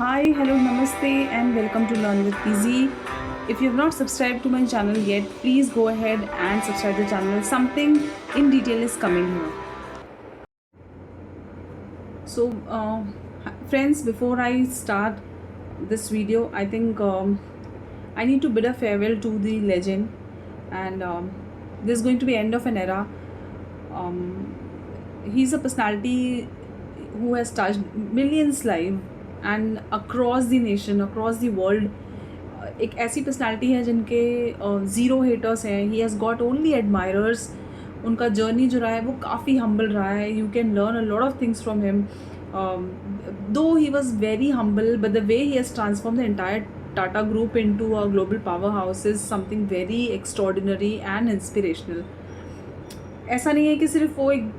Hi, hello, namaste, and welcome to Learn with PZ. If you have not subscribed to my channel yet, please go ahead and subscribe the channel. Something in detail is coming here. So, friends, before I start this video, I think I need to bid a farewell to the legend, and this is going to be end of an era. Um, he's a personality who has touched millions lives and across the nation, across the world. एक ऐसी personality है जिनके zero haters हैं. He has got only admirers. उनका journey जो रहा है वो काफ़ी हम्बल रहा है. You can learn a lot of things from him. Though he was very humble, but the way he has transform the entire Tata group into a global power house is something very extraordinary and inspirational. ऐसा नहीं है कि सिर्फ वो एक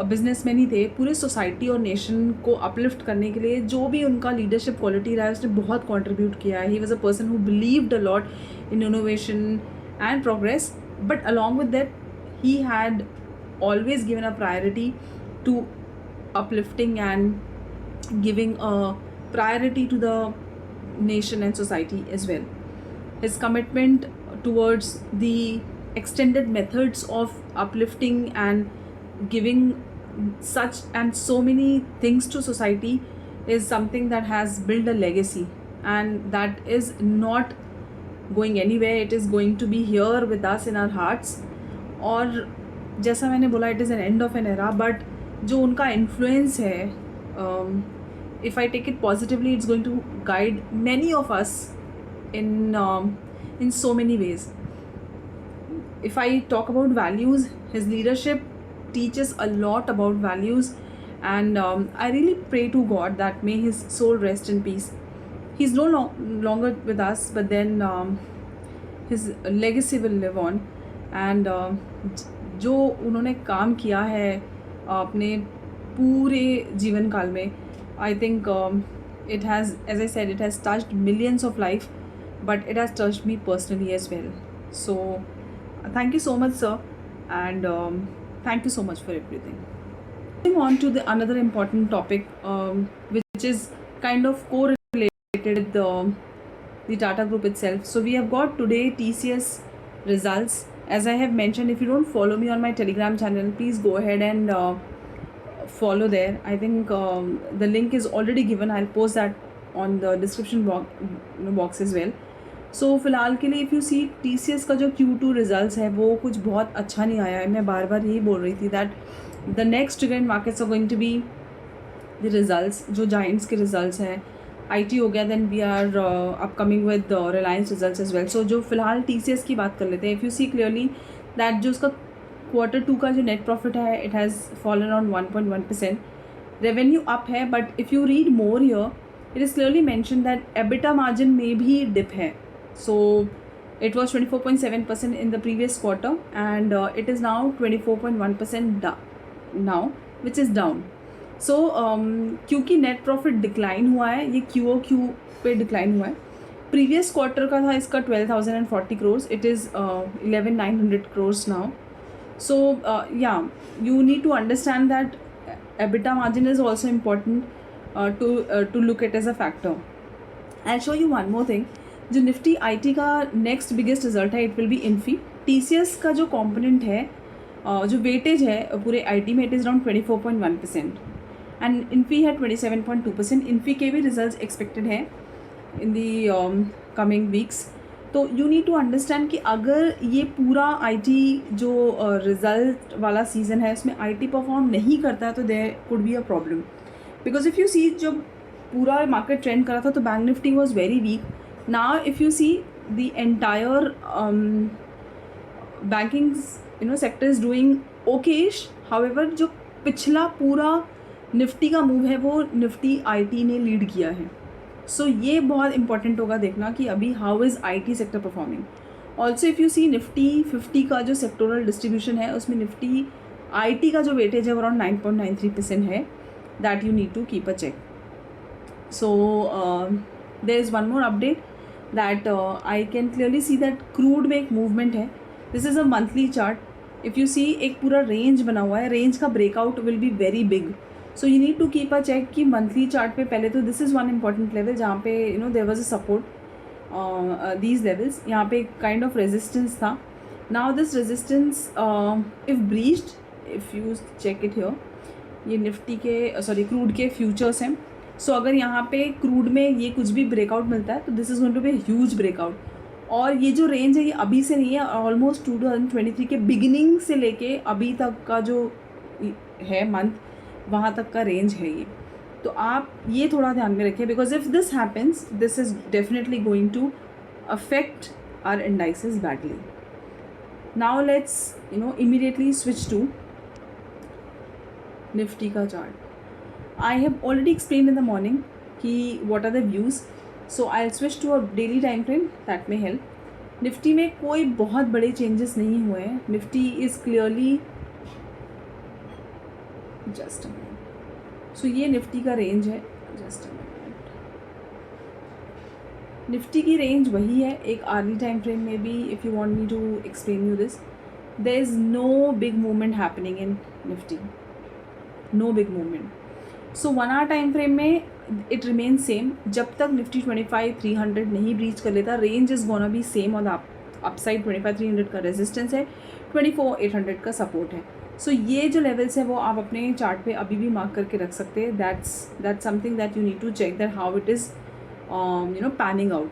businessman ही थे. पूरे society और नेशन को अपलिफ्ट करने के लिए जो भी उनका लीडरशिप क्वालिटी रहा है उसने बहुत कंट्रीब्यूट किया है. He was a person who believed a lot in innovation and progress, but along with that he had always given a priority to uplifting and giving a priority to the nation and society as well. His commitment towards the extended methods of uplifting and giving such and so many things to society is something that has built a legacy, and that is not going anywhere. It is going to be here with us in our hearts. और जैसा मैंने बोला, it is an end of an era, but जो उनका influence है, if I take it positively, it's going to guide many of us in so many ways. If I talk about values, his leadership teaches a lot about values, and I really pray to God that may his soul rest in peace. He's no longer with us, but then his legacy will live on. And जो उन्होंने काम किया है अपने पूरे जीवन काल में, I think it has, as I said, it has touched millions of life, but it has touched me personally as well. So thank you so much, sir, and thank you so much for everything. Moving on to the another important topic, which is kind of correlated with the Tata Group itself. So we have got today TCS results. As I have mentioned, if you don't follow me on my Telegram channel, please go ahead and follow there. I think the link is already given. I'll post that on the description box as well. So फ़िलहाल के लिए if you C TCS का जो Q2 results है वो कुछ बहुत अच्छा नहीं आया है. मैं बार बार यही बोल रही थी that the next trigger in markets are going to be the results. जो जाइंट्स के रिजल्ट्स हैं, IT हो गया, then we are upcoming with Reliance results as well. So जो फिलहाल TCS की बात कर लेते हैं. If you see clearly that जो उसका Q2 का जो नेट प्रॉफिट है, it has fallen on 1.1%. Revenue up है, but if you read more here, it is clearly mention that EBITDA margin में भी डिप है. So it was 24.7% in the previous quarter, and it is now 24.1% now, which is down. So क्योंकि net profit decline हुआ है, ये QOQ पे decline हुआ है. प्रीवियस क्वार्टर का था इसका 12,040 crores, it is 11,900 crores now. So yeah, you need to understand that EBITDA margin is also important to look at as a factor. I'll show you one more thing. जो Nifty IT का next biggest result है, it will be Infy. TCS का जो component है, जो weightage है पूरे IT में, it is around 24.1%, and Infy है 27.2%. इन्फी के भी रिजल्ट एक्सपेक्टेड है इन दी कमिंग वीक्स. तो यू नीड टू अंडरस्टैंड कि अगर ये पूरा IT जो रिजल्ट वाला सीज़न है उसमें IT परफॉर्म नहीं करता है तो there could be a problem. Because if you see जब पूरा मार्केट ट्रेंड करा था तो bank Nifty was very weak. Now if you see the entire banking sector is doing okayish. However, जो पिछला पूरा निफ्टी का मूव है वो निफ्टी IT ने लीड किया है. सो ये बहुत इंपॉर्टेंट होगा देखना कि अभी how is IT sector performing. Also if you see Nifty 50 का जो सेक्टोरल डिस्ट्रीब्यूशन है उसमें निफ्टी IT का जो वेटेज है अराउंड 9.93% है. That you need to keep a check. So there is one more update that I can clearly see that crude में एक movement है. This is a monthly chart. If you see एक पूरा range बना हुआ है. range का breakout will be very big. So you need to keep a check कि मंथली चार्ट पे पहले तो this is one important level जहाँ पे you know there was a support these levels, यहाँ पे काइंड ऑफ रेजिस्टेंस था. Now this resistance if breached, if you check it here, ये निफ्टी के सॉरी क्रूड के फ्यूचर्स हैं. सो अगर यहाँ पे क्रूड में ये कुछ भी ब्रेकआउट मिलता है तो this is going to be huge breakout. और ये जो रेंज है ये अभी से नहीं है, ऑलमोस्ट 2023 के बिगिनिंग से लेके अभी तक का जो है मंथ, वहाँ तक का रेंज है ये. तो आप ये थोड़ा ध्यान में रखें, because if this happens this is definitely going to affect our indices badly. Now let's immediately switch to Nifty का chart. I have already explained in the morning कि what are the views. So I'll switch to a daily time frame that may help. Nifty में कोई बहुत बड़े changes नहीं हुए हैं. Nifty is clearly just a minute. So ये Nifty का रेंज है. Just a minute. निफ्टी की रेंज वही है एक आर्ली टाइम फ्रेम में भी. If you want me to explain you this, there is no big movement happening in Nifty, no big movement. So 1 hour time frame में it remain same. जब तक Nifty 25,300 नहीं breach कर लेता, range is gonna be same on the upside. 25,300 का resistance है, 24,800 का support है. सो ये जो लेवल्स है वो आप अपने चार्ट पे अभी भी मार्क करके रख सकते हैं. That's something that you need to check that how it is panning out.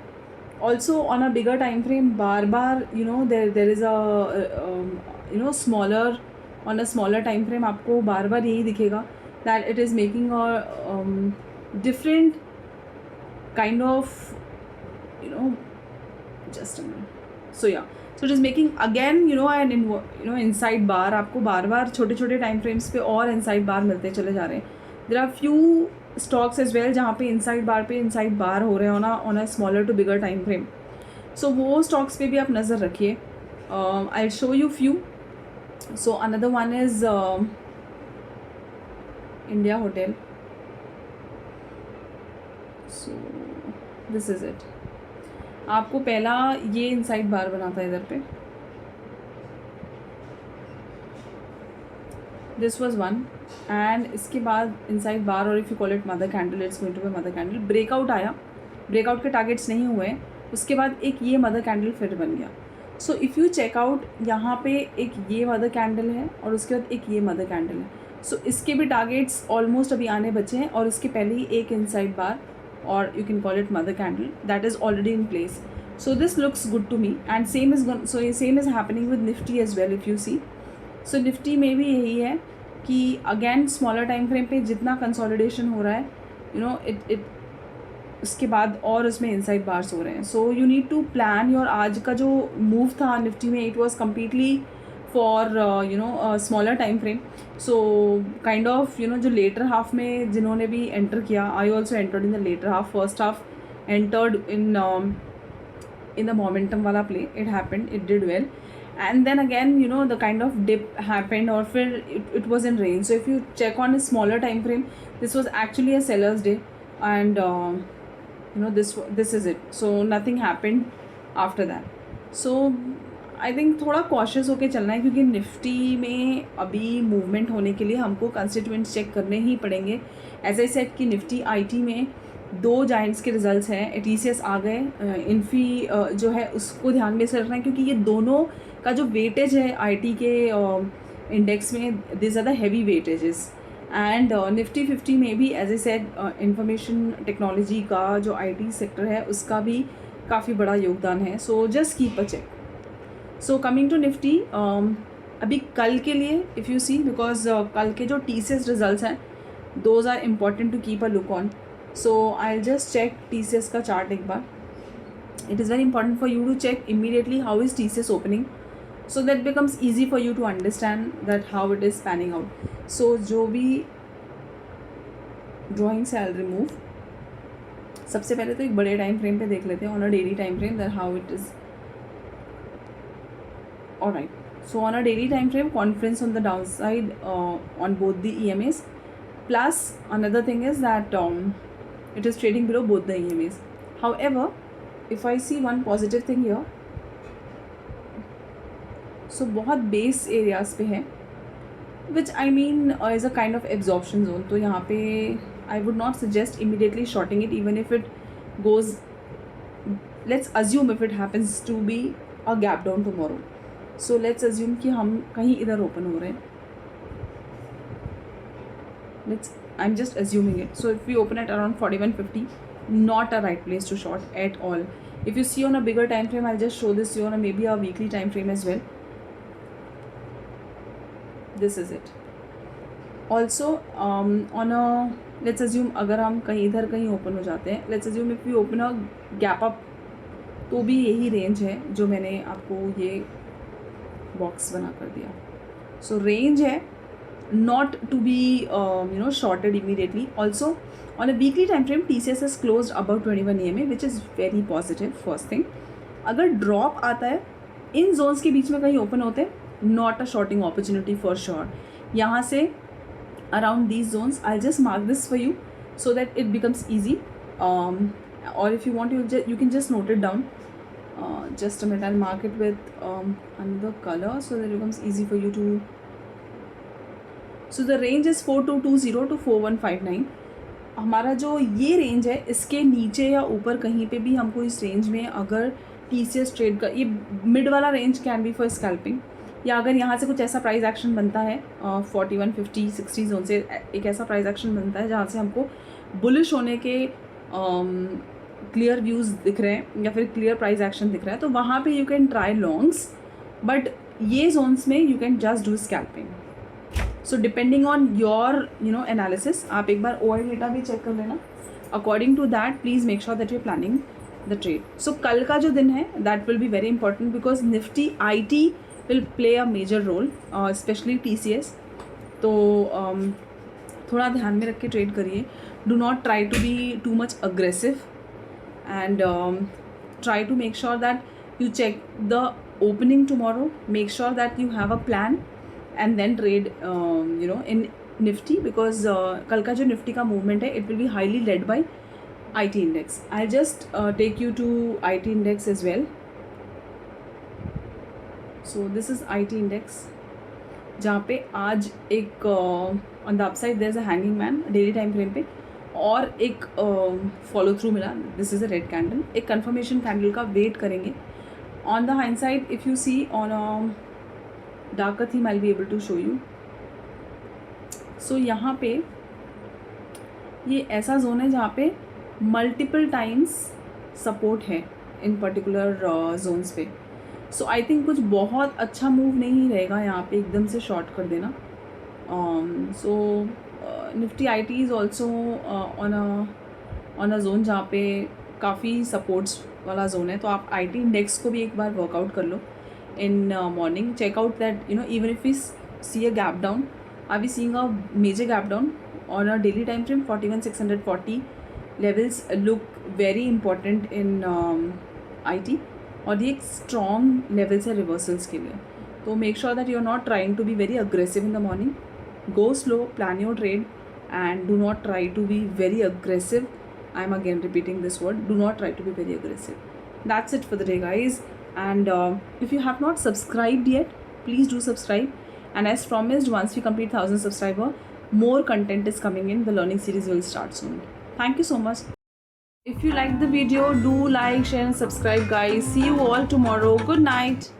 Also on a bigger time frame बार बार there is a smaller, on a smaller time frame आपको बार बार यही दिखेगा that it is making a different kind of just a minute. So yeah, so it is making again an inside bar. आपको बार बार छोटे छोटे टाइम फ्रेम्स पे और inside bar मिलते चले जा रहे हैं. There are few stocks as well जहाँ पे inside bar हो रहे हैं on a smaller to bigger time frame. So वो stocks पे भी आप नज़र रखिए. I'll show you few. So another one is India hotel. So this is it. आपको पहला ये इनसाइड बार बना था इधर पे, दिस वाज वन, एंड इसके बाद इनसाइड बार, और if you call it mother candle, it's going to be mother candle. Breakout आया, ब्रेकआउट के टारगेट्स नहीं हुए, उसके बाद एक ये मदर कैंडल फिर बन गया. सो इफ़ यू चेकआउट, यहाँ पे एक ये मदर कैंडल है और उसके बाद एक ये मदर कैंडल है. सो इसके भी टारगेट्स ऑलमोस्ट अभी आने बचे हैं, और इसके पहले ही एक इनसाइड बार, और you can call it mother candle, that is already in place. So this looks good to me, and same is happening with Nifty as well if you see. So Nifty में भी यही है कि अगेन स्मॉलर टाइम फ्रेम पे जितना consolidation हो रहा है इट उसके बाद और उसमें इनसाइड बार्स हो रहे हैं. So you need to plan your. आज का जो मूव था निफ्टी में, it was completely for smaller time frame. So kind of जो लेटर हाफ में जिन्होंने भी एंटर किया, I also entered in the later half. First half entered in the momentum वाला प्ले. It happened, it did well, and then again the kind of dip happened, or it was in range. So if you check on a smaller time frame, this was actually a seller's day, and this is it. So nothing happened after that. So I think थोड़ा cautious होकर चलना है, क्योंकि Nifty में अभी movement होने के लिए हमको कंस्टिट्यूएंट्स चेक करने ही पड़ेंगे. एज आई सेड कि निफ्टी आईटी में 2 जाइंट्स के रिजल्ट्स हैं. टीसीएस आ गए, इन्फी जो है उसको ध्यान में से रखना है, क्योंकि ये दोनों का जो वेटेज है आईटी के इंडेक्स में, this are the heavy weightages. And Nifty 50 में भी as a said information technology का जो आईटी सेक्टर है उसका भी काफ़ी बड़ा योगदान है. So just keep a check. So coming to Nifty, अभी कल के लिए इफ़ यू सी, बिकॉज कल के जो टीसीएस रिजल्ट्स हैं those are important to keep a look on. So I will just check TCS का चार्ट एक बार. It is very important for you to check immediately how is TCS opening, so that becomes easy for you to understand that how it is panning out. So जो भी drawings I'll remove. सबसे पहले तो एक बड़े time frame पे देख लेते हैं, on a daily time frame, that how it is. Alright, so on a daily time frame, confidence on the downside on both the EMAs, plus another thing is that it is trading below both the EMAs. However, if I see one positive thing here, सो बहुत base areas पे है, which I mean is a kind of absorption zone. तो यहाँ पे I would not suggest immediately shorting it even if it goes, let's assume if it happens to be a gap down tomorrow. So let's assume कि हम कहीं इधर open हो रहे हैं. I'm just assuming it. So if we open at around 41.50, not a right place to short at all. If you see on a bigger time frame, I'll just show this you on a maybe a weekly time frame as well. This is it. Also on a, let's assume अगर हम कहीं इधर कहीं open हो जाते हैं, let's assume if we open a gap up, तो भी यही रेंज है जो मैंने आपको ये बॉक्स बना कर दिया. सो रेंज है, not to be shorted immediately. Also on a weekly time frame, TCS has closed above 21 EMA, which is very positive. First thing, अगर ड्रॉप आता है इन जोन्स के बीच में कहीं ओपन होते हैं, not a shorting opportunity for sure. यहाँ से around these zones I just mark this for you so that it becomes easy. और if you want, you can just note it down. Just a minute, I'll mark it with another color so that it becomes easy for you to. So the range is 4220 to 4159. हमारा जो ये range है, इसके नीचे या ऊपर कहीं पे भी हमको इस रेंज में अगर TCS ट्रेड का ये मिड वाला range can be for scalping, या अगर यहाँ से कुछ ऐसा प्राइस एक्शन बनता है 41, 50, 60 जोन से एक ऐसा प्राइस एक्शन बनता है जहाँ से हमको बुलिश होने के क्लियर व्यूज़ दिख रहे हैं या फिर क्लियर प्राइस एक्शन दिख रहा है, तो वहाँ पे you can try longs. But ये जोन्स में you can just do scalping. So depending on your analysis, आप एक बार OI डेटा भी चेक कर लेना. According to that please make sure that you planning the trade. सो कल का जो दिन है that will be very important because Nifty IT will play a major role, specially TCS. तो थोड़ा ध्यान में रख के ट्रेड करिए. Do not try to be too much aggressive and try to make sure that you check the opening tomorrow. Make sure that you have a plan and then trade in Nifty because कल का जो Nifty का movement है it will be highly led by IT index. I'll just take you to IT index as well. So this is IT index जहाँ पे आज एक on the upside there's a hanging man daily time frame पे, और एक follow through मिला. This is a red candle. एक confirmation candle का वेट करेंगे. On the hind side if you see on a darker theme I will be able to show you. So यहाँ पे ये ऐसा जोन है जहाँ पे मल्टीपल टाइम्स सपोर्ट है इन पर्टिकुलर जोन्स पे. सो आई थिंक कुछ बहुत अच्छा मूव नहीं रहेगा यहाँ पे एकदम से शॉर्ट कर देना. So Nifty IT is also on a zone जहाँ पे काफ़ी सपोर्ट्स वाला जोन है. तो आप IT इंडेक्स को भी एक बार वर्कआउट कर लो in morning. Check out that even if we see a gap down, are we seeing a major gap down on a daily time frame. 41,640 levels look very important in IT, और ये एक strong levels है reversals के लिए. तो make sure that you are not trying to be very aggressive in the morning. Go slow, plan your trade, and do not try to be very aggressive. I'm again repeating this word. Do not try to be very aggressive. That's it for the day, guys. And if you have not subscribed yet, please do subscribe. And as promised, once we complete 1,000 subscriber, more content is coming in. The learning series will start soon. Thank you so much. If you like the video, do like, share, and subscribe, guys. See you all tomorrow. Good night.